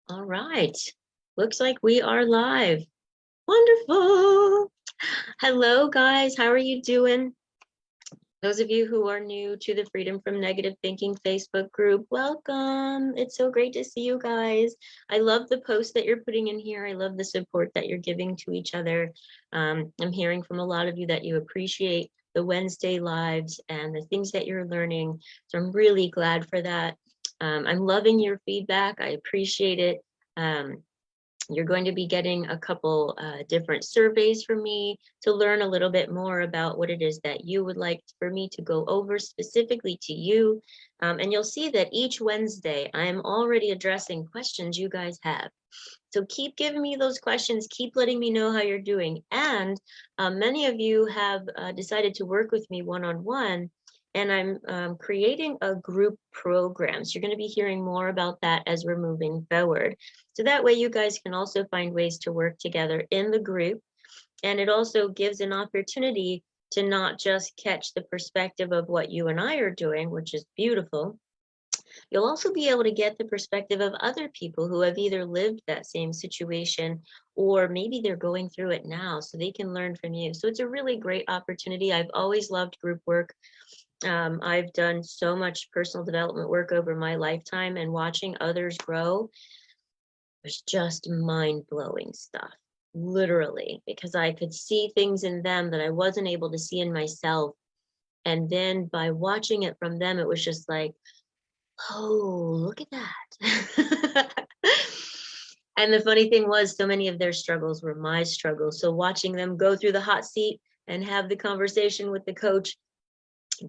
All right. Looks like we are live. Wonderful. Hello, guys. How are you doing? Those of you who are new to the Freedom from Negative Thinking Facebook group, welcome. It's so great to see you guys. I love the posts that you're putting in here. I love the support that you're giving to each other. I'm hearing from a lot of you that you appreciate the Wednesday lives and the things that you're learning. So I'm really glad for that. I'm loving your feedback. I appreciate it. You're going to be getting a couple different surveys from me to learn a little bit more about what it is that you would like for me to go over specifically to you. And you'll see that each Wednesday, I'm already addressing questions you guys have. So keep giving me those questions, keep letting me know how you're doing. And many of you have decided to work with me one-on-one, and I'm creating a group program. So you're going to be hearing more about that as we're moving forward. So that way you guys can also find ways to work together in the group. And it also gives an opportunity to not just catch the perspective of what you and I are doing, which is beautiful. You'll also be able to get the perspective of other people who have either lived that same situation or maybe they're going through it now, so they can learn from you. So it's a really great opportunity. I've always loved group work. I've done so much personal development work over my lifetime, and watching others grow was just mind-blowing stuff, literally, because I could see things in them that I wasn't able to see in myself. And then by watching it from them, it was just like, oh, look at that. And the funny thing was, so many of their struggles were my struggles. So watching them go through the hot seat and have the conversation with the coach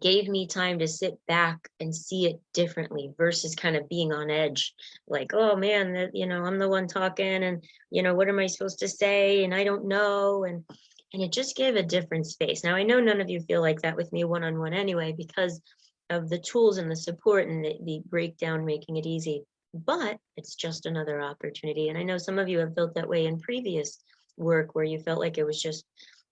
gave me time to sit back and see it differently versus kind of being on edge, like, oh man, I'm the one talking, and what am I supposed to say, and I don't know, and it just gave a different space. Now I know none of you feel like that with me one-on-one anyway, because of the tools and the support and the breakdown making it easy, but it's just another opportunity. And I know some of you have felt that way in previous work, where you felt like it was just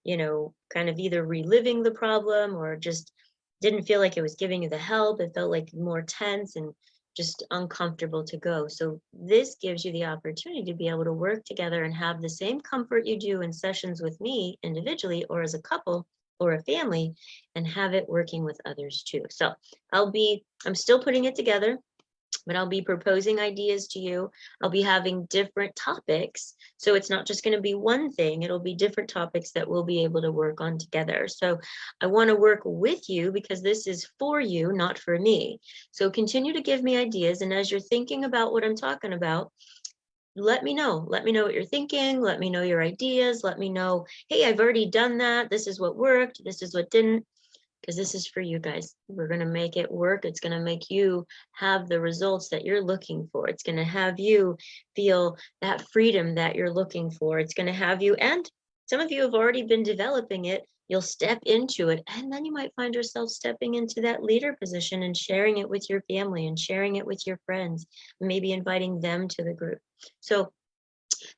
kind of either reliving the problem or just didn't feel like it was giving you the help. It felt like more tense and just uncomfortable to go. So this gives you the opportunity to be able to work together and have the same comfort you do in sessions with me individually or as a couple or a family, and have it working with others too. So I'm still putting it together, but I'll be proposing ideas to you. I'll be having different topics. So it's not just going to be one thing, it'll be different topics that we'll be able to work on together. So I want to work with you because this is for you, not for me. So continue to give me ideas. And as you're thinking about what I'm talking about, let me know what you're thinking. Let me know your ideas. Let me know, hey, I've already done that. This is what worked. This is what didn't. Because this is for you guys. We're going to make it work. It's going to make you have the results that you're looking for. It's going to have you feel that freedom that you're looking for. It's going to have you, and some of you have already been developing it. You'll step into it, and then you might find yourself stepping into that leader position and sharing it with your family and sharing it with your friends, maybe inviting them to the group. So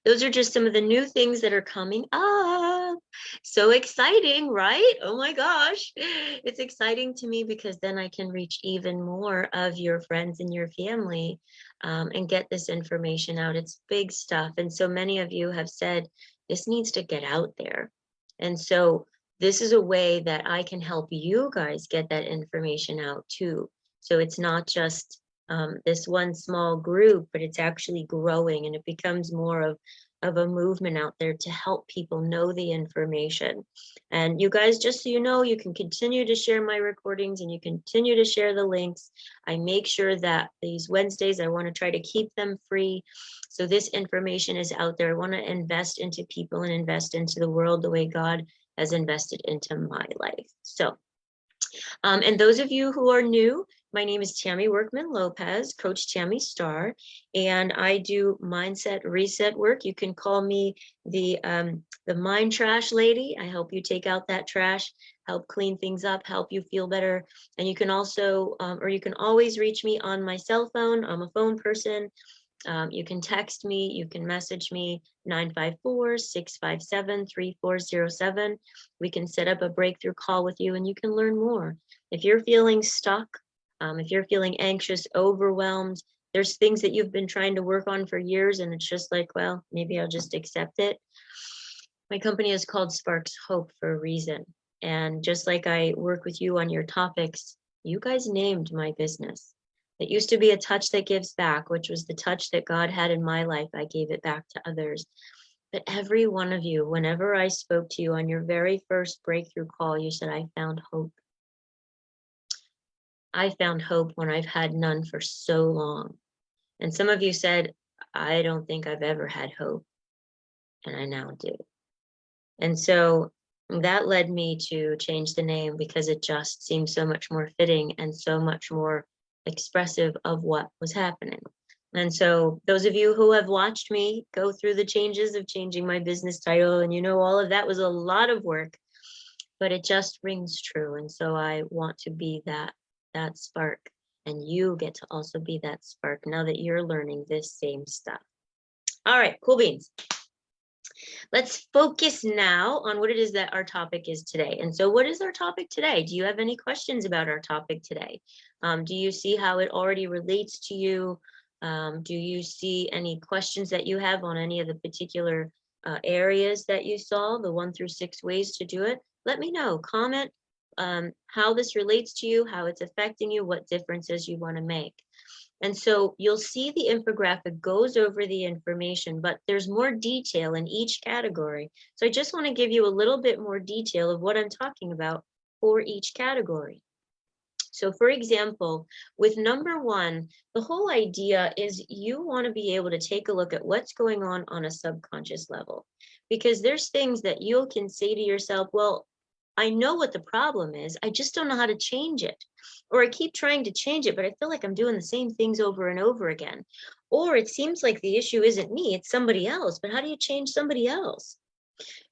those are just some of the new things that are coming up. So exciting, right? Oh my gosh. It's exciting to me because then I can reach even more of your friends and your family and get this information out. It's big stuff. And so many of you have said, this needs to get out there. And so this is a way that I can help you guys get that information out too. So it's not just this one small group, but it's actually growing, and it becomes more of a movement out there to help people know the information. And you guys, just so you know, you can continue to share my recordings and you continue to share the links. I make sure that these Wednesdays, I want to try to keep them free. So this information is out there. I want to invest into people and invest into the world the way God has invested into my life. So and those of you who are new, my name is Tammy Workman-Lopez, Coach Tammy Star, and I do mindset reset work. You can call me the mind trash lady. I help you take out that trash, help clean things up, help you feel better. And you can also, or you can always reach me on my cell phone. I'm a phone person. You can text me, you can message me, 954-657-3407. We can set up a breakthrough call with you and you can learn more. If you're feeling stuck, if you're feeling anxious, overwhelmed, There's things that you've been trying to work on for years, and it's just like, well, maybe I'll just accept it. My company is called Sparks Hope for a reason. And just like I work with you on your topics, you guys named my business. It used to be a touch that gives back, which was the touch that God had in my life. I gave it back to others. But every one of you, whenever I spoke to you on your very first breakthrough call, you said, I found hope. I found hope when I've had none for so long. And some of you said, I don't think I've ever had hope. And I now do. And so that led me to change the name, because it just seemed so much more fitting and so much more expressive of what was happening. And so those of you who have watched me go through the changes of changing my business title, and you know, all of that was a lot of work, but it just rings true. And so I want to be that spark, and you get to also be that spark now that you're learning this same stuff. All right, cool beans. Let's focus now on what it is that our topic is today. And so what is our topic today? Do you have any questions about our topic today? Do you see how it already relates to you? Do you see any questions that you have on any of the particular areas that you saw, the 1 through 6 ways to do it? Let me know. Comment how this relates to you, how it's affecting you, what differences you want to make. And so you'll see the infographic goes over the information, but there's more detail in each category. So I just want to give you a little bit more detail of what I'm talking about for each category. So for example, with number 1, the whole idea is you want to be able to take a look at what's going on a subconscious level, because there's things that you can say to yourself, well, I know what the problem is, I just don't know how to change it. Or I keep trying to change it, but I feel like I'm doing the same things over and over again. Or it seems like the issue isn't me, it's somebody else, but how do you change somebody else?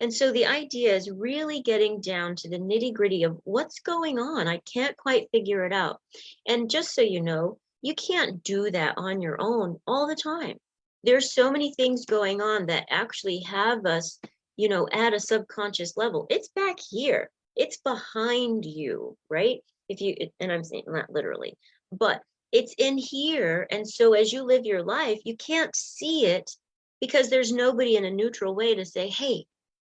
And so the idea is really getting down to the nitty-gritty of what's going on. I can't quite figure it out. And just so you know, you can't do that on your own all the time. There's so many things going on that actually have us, you know, at a subconscious level. It's back here. It's behind you, right? If you, and I'm saying not literally, but it's in here. And so as you live your life, you can't see it because there's nobody in a neutral way to say, hey,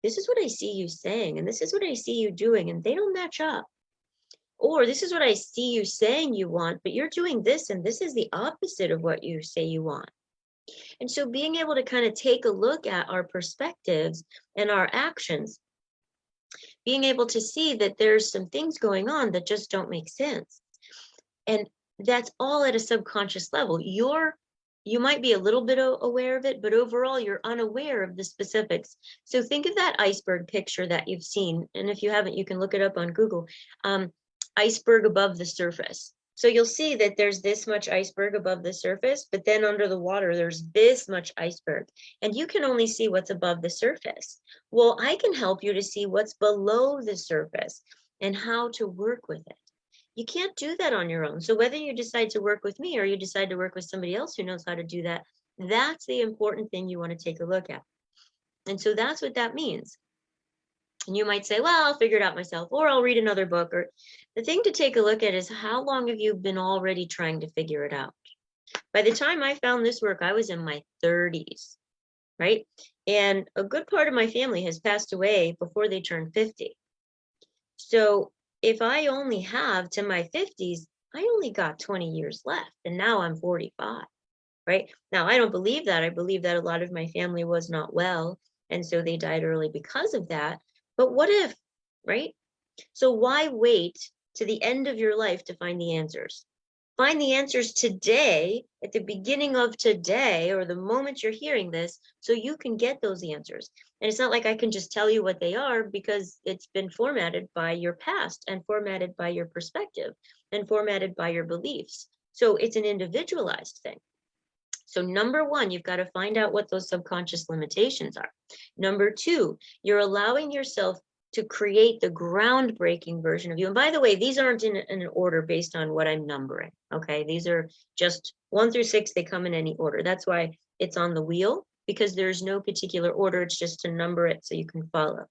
this is what I see you saying, and this is what I see you doing, and they don't match up. Or this is what I see you saying you want, but you're doing this, and this is the opposite of what you say you want. And so being able to kind of take a look at our perspectives and our actions, being able to see that there's some things going on that just don't make sense. And that's all at a subconscious level. You might be a little bit aware of it, but overall you're unaware of the specifics. So think of that iceberg picture that you've seen. And if you haven't, you can look it up on Google. Iceberg above the surface. So you'll see that there's this much iceberg above the surface, but then under the water, there's this much iceberg. And you can only see what's above the surface. Well, I can help you to see what's below the surface and how to work with it. You can't do that on your own. So whether you decide to work with me or you decide to work with somebody else who knows how to do that, that's the important thing you want to take a look at. And so that's what that means. And you might say, well, I'll figure it out myself, or I'll read another book. Or the thing to take a look at is how long have you been already trying to figure it out? By the time I found this work, I was in my 30s, right? And a good part of my family has passed away before they turned 50. So if I only have to my 50s, I only got 20 years left, and now I'm 45, right? Now, I don't believe that. I believe that a lot of my family was not well, and so they died early because of that. But what if, right? So why wait to the end of your life to find the answers? Find the answers today, at the beginning of today, or the moment you're hearing this, so you can get those answers. And it's not like I can just tell you what they are, because it's been formatted by your past and formatted by your perspective and formatted by your beliefs. So it's an individualized thing. So number 1, you've got to find out what those subconscious limitations are. Number 2, you're allowing yourself to create the groundbreaking version of you. And by the way, these aren't in an order based on what I'm numbering, okay? These are just 1 through 6, they come in any order. That's why it's on the wheel, because there's no particular order, it's just to number it so you can follow.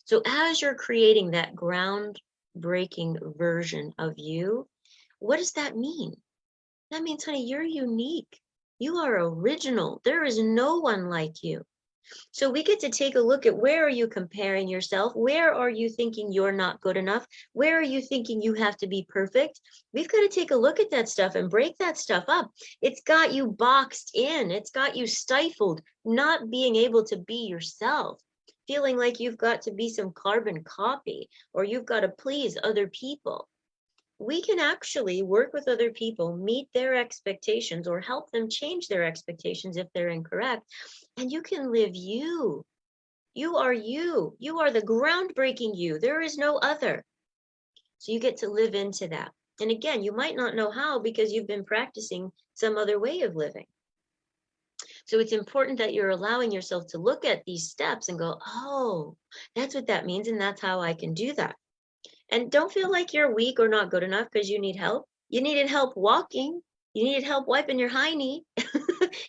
So as you're creating that groundbreaking version of you, what does that mean? That means, honey, you're unique. You are original. There is no one like you. So we get to take a look at, where are you comparing yourself? Where are you thinking you're not good enough? Where are you thinking you have to be perfect? We've got to take a look at that stuff and break that stuff up. It's got you boxed in. It's got you stifled, not being able to be yourself, feeling like you've got to be some carbon copy, or you've got to please other people. We can actually work with other people, meet their expectations, or help them change their expectations if they're incorrect. And you can live you. You are you. You are the groundbreaking you. There is no other. So you get to live into that. And again, you might not know how, because you've been practicing some other way of living. So it's important that you're allowing yourself to look at these steps and go, oh, that's what that means. And that's how I can do that. And don't feel like you're weak or not good enough because you need help. You needed help walking. You needed help wiping your high knee.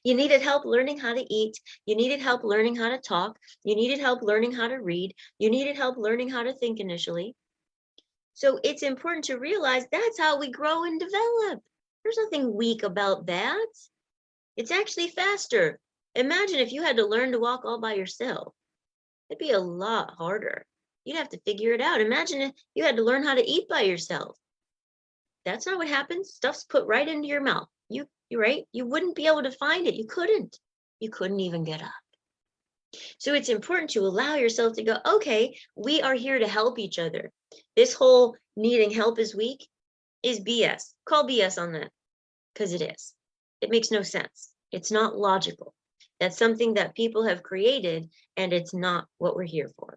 You needed help learning how to eat. You needed help learning how to talk. You needed help learning how to read. You needed help learning how to think initially. So it's important to realize that's how we grow and develop. There's nothing weak about that. It's actually faster. Imagine if you had to learn to walk all by yourself. It'd be a lot harder. You'd have to figure it out. Imagine if you had to learn how to eat by yourself. That's not what happens. Stuff's put right into your mouth. You're right. You wouldn't be able to find it. You couldn't. You couldn't even get up. So it's important to allow yourself to go, okay, we are here to help each other. This whole needing help is weak is BS. Call BS on that, because it is. It makes no sense. It's not logical. That's something that people have created, and it's not what we're here for.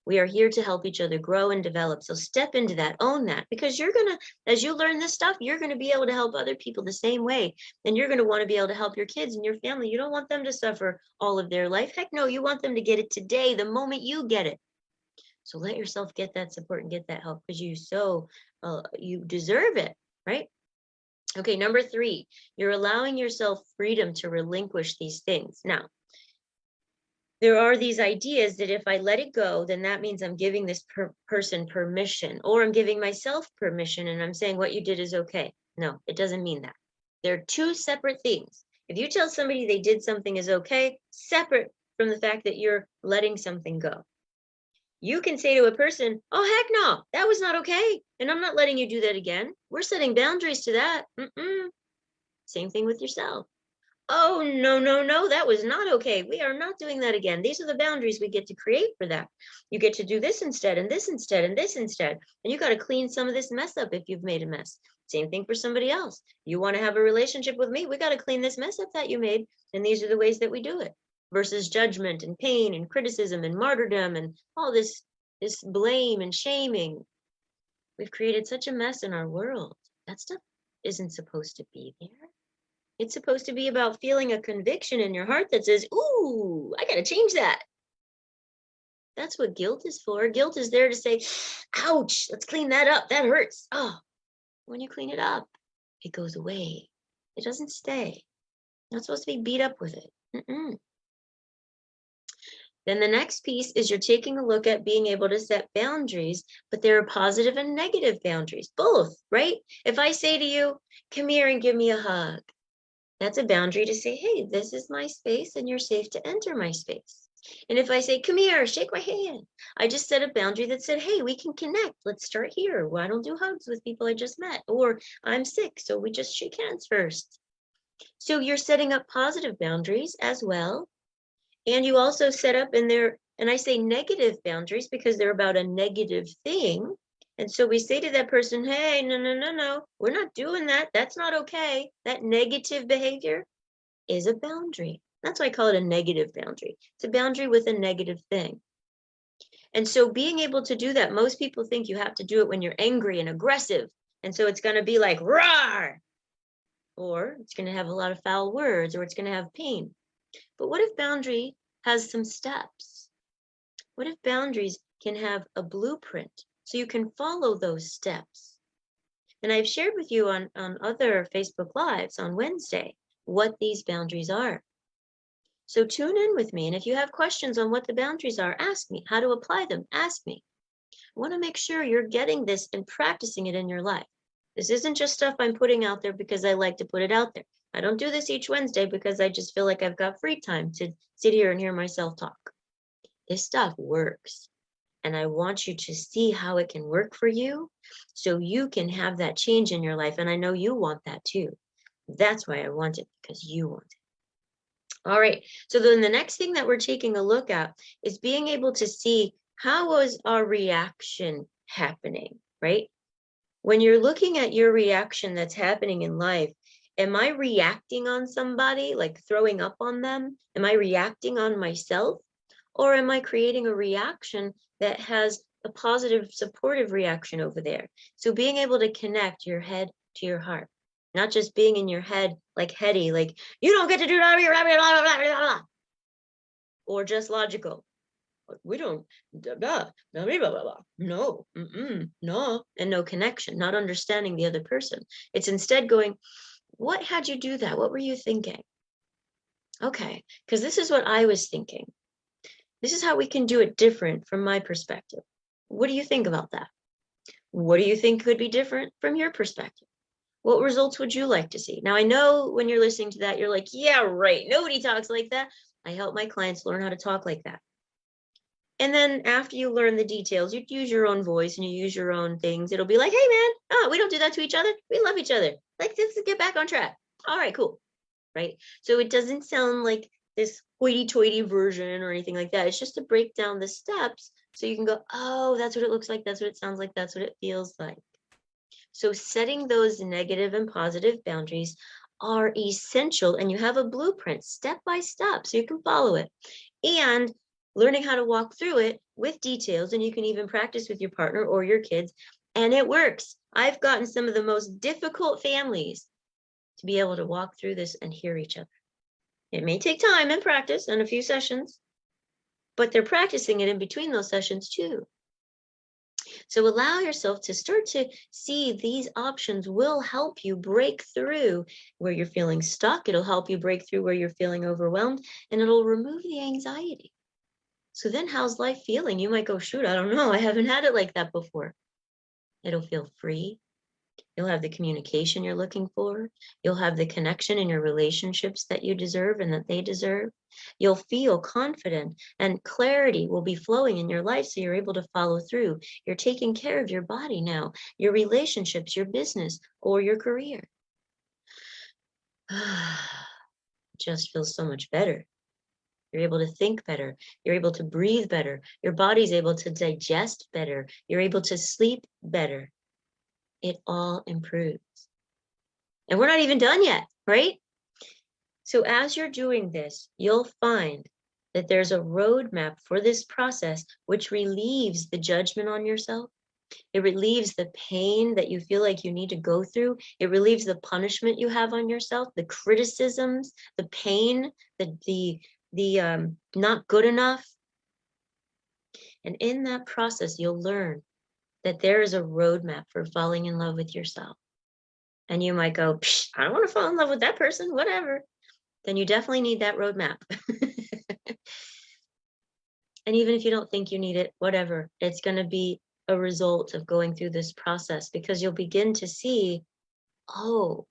We are here to help each other grow and develop. So step into that, own that, because you're going to, as you learn this stuff, you're going to be able to help other people the same way. And you're going to want to be able to help your kids and your family. You don't want them to suffer all of their life. Heck no, you want them to get it today, the moment you get it. So let yourself get that support and get that help, because you deserve it, right? Okay, number 3, you're allowing yourself freedom to relinquish these things. Now, there are these ideas that if I let it go, then that means I'm giving this person permission, or I'm giving myself permission, and I'm saying what you did is okay. No, it doesn't mean that. They're two separate things. If you tell somebody they did something is okay, separate from the fact that you're letting something go. You can say to a person, oh, heck no, that was not okay, and I'm not letting you do that again. We're setting boundaries to that. Same thing with yourself. Oh, no, that was not okay. We are not doing that again. These are the boundaries we get to create for that. You get to do this instead, and this instead, and this instead. And you got to clean some of this mess up if you've made a mess. Same thing for somebody else. You want to have a relationship with me, we got to clean this mess up that you made. And these are the ways that we do it. Versus judgment and pain and criticism and martyrdom and all this blame and shaming. We've created such a mess in our world. That stuff isn't supposed to be there. It's supposed to be about feeling a conviction in your heart that says, ooh, I got to change that. That's what guilt is for. Guilt is there to say, ouch, let's clean that up. That hurts. Oh, when you clean it up, it goes away. It doesn't stay. You're not supposed to be beat up with it. Then the next piece is you're taking a look at being able to set boundaries, but there are positive and negative boundaries, both, right? If I say to you, come here and give me a hug, that's a boundary to say, hey, this is my space and you're safe to enter my space. And if I say, come here, shake my hand, I just set a boundary that said, hey, we can connect. Let's start here. Well, I don't do hugs with people I just met, or I'm sick, so we just shake hands first. So you're setting up positive boundaries as well. And you also set up in there, and I say negative boundaries because they're about a negative thing. And so we say to that person, hey, no, we're not doing that. That's not okay. That negative behavior is a boundary. That's why I call it a negative boundary. It's a boundary with a negative thing. And so being able to do that, most people think you have to do it when you're angry and aggressive. And so it's going to be like, roar, or it's going to have a lot of foul words, or it's going to have pain. But what if boundary has some steps? What if boundaries can have a blueprint so you can follow those steps? And I've shared with you on other Facebook Lives on Wednesday what these boundaries are. So tune in with me. And if you have questions on what the boundaries are, ask me. How to apply them, ask me. I want to make sure you're getting this and practicing it in your life. This isn't just stuff I'm putting out there because I like to put it out there. I don't do this each Wednesday because I just feel like I've got free time to sit here and hear myself talk. This stuff works. And I want you to see how it can work for you so you can have that change in your life. And I know you want that too. That's why I want it, because you want it. All right. So then the next thing that we're taking a look at is being able to see how was our reaction happening, right? When you're looking at your reaction that's happening in life, am I reacting on somebody, like throwing up on them? Am I reacting on myself? Or am I creating a reaction that has a positive, supportive reaction over there? So being able to connect your head to your heart, not just being in your head like heady, like, you don't get to do that, blah, blah, blah, blah, blah, blah, or just logical. We don't, blah, blah, blah, blah, blah, blah. No, no, and no connection, not understanding the other person. It's instead going, what had you do that? What were you thinking? Okay, because this is what I was thinking. This is how we can do it different from my perspective. What do you think about that? What do you think could be different from your perspective? What results would you like to see? Now, I know when you're listening to that, you're like, yeah, right. Nobody talks like that. I help my clients learn how to talk like that. And then after you learn the details, you use your own voice and you use your own things. It'll be like, hey, man, oh, we don't do that to each other. We love each other. Like, let's get back on track. All right, cool. Right? So it doesn't sound like this hoity-toity version or anything like that. It's just to break down the steps so you can go, oh, that's what it looks like. That's what it sounds like. That's what it feels like. So setting those negative and positive boundaries are essential, and you have a blueprint step by step so you can follow it. And learning how to walk through it with details, and you can even practice with your partner or your kids, and it works. I've gotten some of the most difficult families to be able to walk through this and hear each other. It may take time and practice and a few sessions, but they're practicing it in between those sessions too. So allow yourself to start to see these options will help you break through where you're feeling stuck. It'll help you break through where you're feeling overwhelmed, and it'll remove the anxiety. So then how's life feeling? You might go, shoot, I don't know. I haven't had it like that before. It'll feel free. You'll have the communication you're looking for. You'll have the connection in your relationships that you deserve and that they deserve. You'll feel confident, and clarity will be flowing in your life so you're able to follow through. You're taking care of your body now, your relationships, your business, or your career. It just feels so much better. You're able to think better. You're able to breathe better. Your body's able to digest better. You're able to sleep better. It all improves. And we're not even done yet, right? So as you're doing this, you'll find that there's a roadmap for this process which relieves the judgment on yourself. It relieves the pain that you feel like you need to go through. It relieves the punishment you have on yourself, the criticisms, the pain, the not good enough. And in that process, you'll learn that there is a roadmap for falling in love with yourself. And you might go, I don't want to fall in love with that person, whatever. Then you definitely need that roadmap. And even if you don't think you need it, whatever, it's going to be a result of going through this process, because you'll begin to see, oh,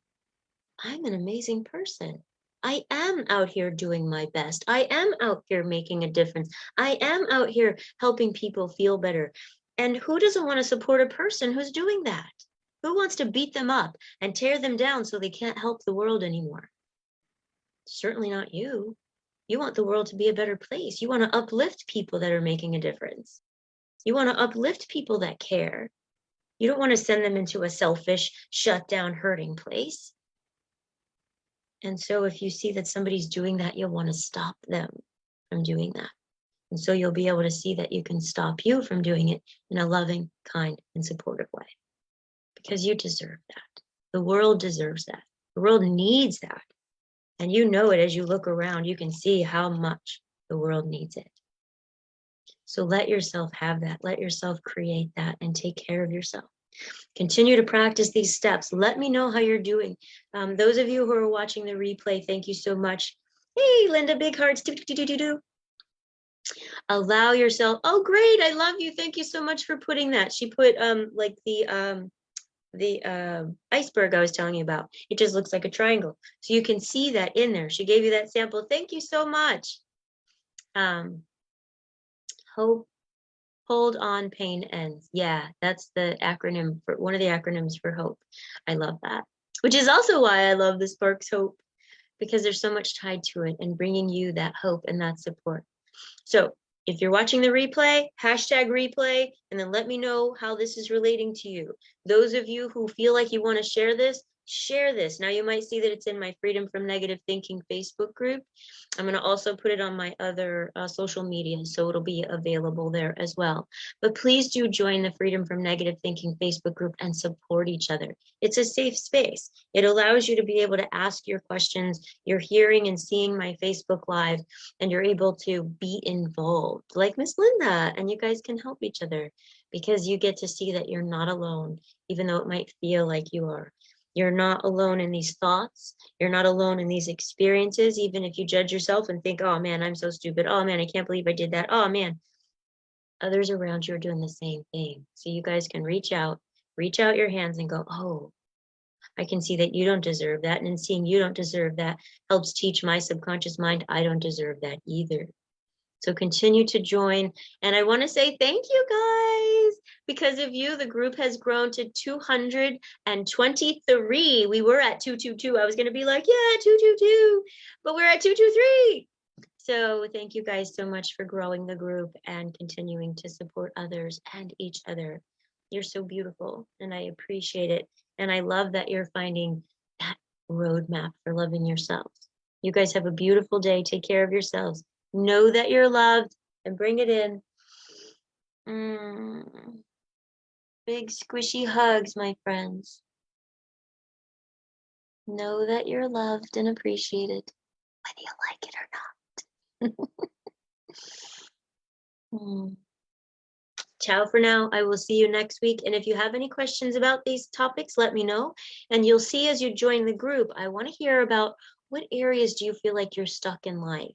I'm an amazing person. I am out here doing my best. I am out here making a difference. I am out here helping people feel better. And who doesn't want to support a person who's doing that? Who wants to beat them up and tear them down so they can't help the world anymore? Certainly not you. You want the world to be a better place. You want to uplift people that are making a difference. You want to uplift people that care. You don't want to send them into a selfish, shut down, hurting place. And so if you see that somebody's doing that, you'll want to stop them from doing that. And so you'll be able to see that you can stop you from doing it in a loving, kind, and supportive way. Because you deserve that. The world deserves that. The world needs that. And you know it as you look around. You can see how much the world needs it. So let yourself have that. Let yourself create that and take care of yourself. Continue to practice these steps. Let me know how you're doing. Those of you who are watching the replay, thank you so much. Hey, Linda, big hearts. Allow yourself. Oh, great. I love you. Thank you so much for putting that. She put like the iceberg I was telling you about. It just looks like a triangle. So you can see that in there. She gave you that sample. Thank you so much. Hope, hold on, pain ends. Yeah, that's the acronym for one of the acronyms for hope. I love that. Which is also why I love the Sparks Hope, because there's so much tied to it and bringing you that hope and that support. So if you're watching the replay, hashtag replay, and then let me know how this is relating to you. Those of you who feel like you want to share this. Now you might see that it's in my Freedom from Negative Thinking Facebook group. I'm going to also put it on my other social media, so it'll be available there as well. But please do join the Freedom from Negative Thinking Facebook group and support each other. It's a safe space. It allows you to be able to ask your questions. You're hearing and seeing my Facebook Live, and you're able to be involved like Miss Linda, and you guys can help each other because you get to see that you're not alone, even though it might feel like you are. You're not alone in these thoughts. You're not alone in these experiences, even if you judge yourself and think, oh man, I'm so stupid. Oh man, I can't believe I did that. Oh man, others around you are doing the same thing. So you guys can reach out your hands and go, oh, I can see that you don't deserve that. And in seeing you don't deserve that helps teach my subconscious mind, I don't deserve that either. So continue to join. And I want to say thank you guys. Because of you, the group has grown to 223. We were at 222. I was going to be like, yeah, 222, but we're at 223. So thank you guys so much for growing the group and continuing to support others and each other. You're so beautiful and I appreciate it. And I love that you're finding that roadmap for loving yourselves. You guys have a beautiful day. Take care of yourselves. Know that you're loved and bring it in. Big squishy hugs, my friends. Know that you're loved and appreciated, whether you like it or not. Ciao for now. I will see you next week. And if you have any questions about these topics, let me know. And you'll see as you join the group, I want to hear about what areas do you feel like you're stuck in life?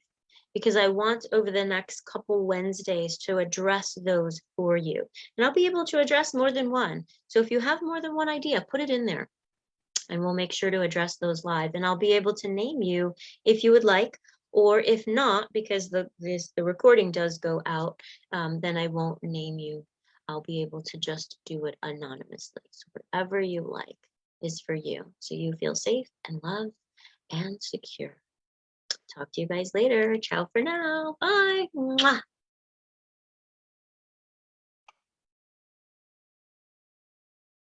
Because I want over the next couple Wednesdays to address those for you. And I'll be able to address more than one. So if you have more than one idea, put it in there. And we'll make sure to address those live. And I'll be able to name you if you would like. Or if not, because the recording does go out, then I won't name you. I'll be able to just do it anonymously. So whatever you like is for you. So you feel safe and loved and secure. Talk to you guys later. Ciao for now. Bye. Mwah.